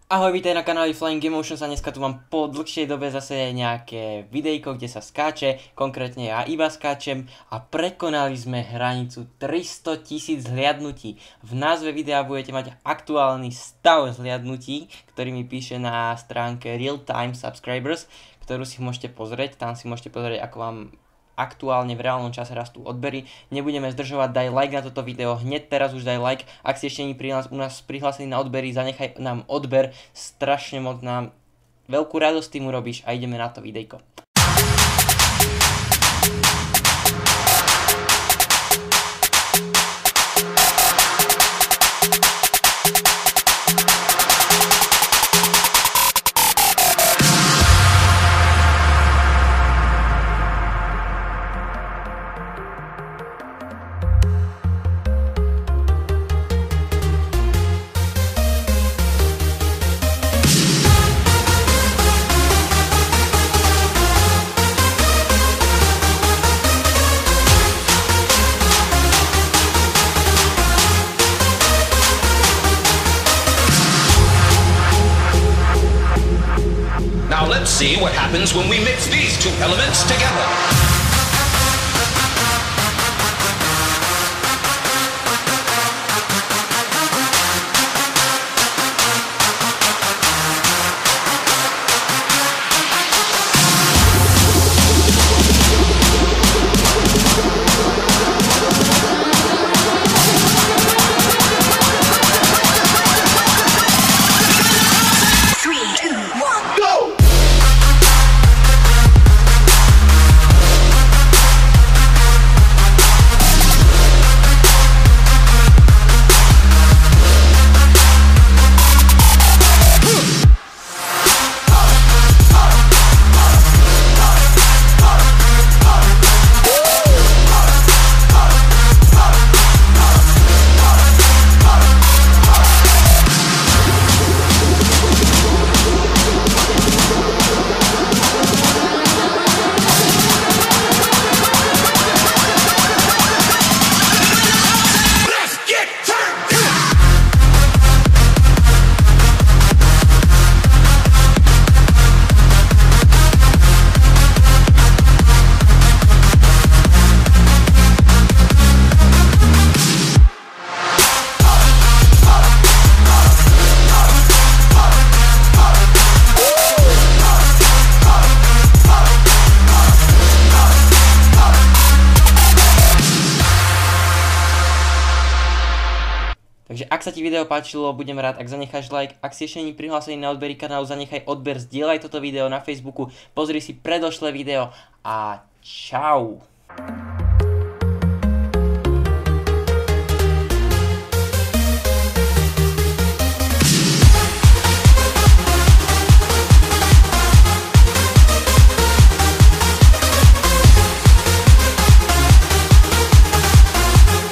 Ahoj, vítaj na kanáli Flying Emotions a dneska tu mám po dlhšej dobe zase nejaké videjko, kde sa skáče, konkrétne ja iba skáčem a prekonali sme hranicu 300 000 zhliadnutí. V názve videa budete mať aktuálny stav zhliadnutí, ktorý mi píše na stránke Real Time Subscribers, ktorú si môžete pozrieť, tam si môžete pozrieť, ako vám aktuálne v reálnom čase rastú odbery. Nebudeme zdržovať, daj like na toto video, hneď teraz už daj like. Ak si ešte nie u nás prihlásený na odbery, zanechaj nám odber, strašne moc nám veľkú radosť tým urobíš a ideme na to videjko. Now let's see what happens when we mix these two elements together. Takže ak sa ti video páčilo, budem rád, ak zanecháš like. Ak si ešte nie prihlásený na odbery kanálu, zanechaj odber, zdieľaj toto video na Facebooku, pozri si predošlé video a čau.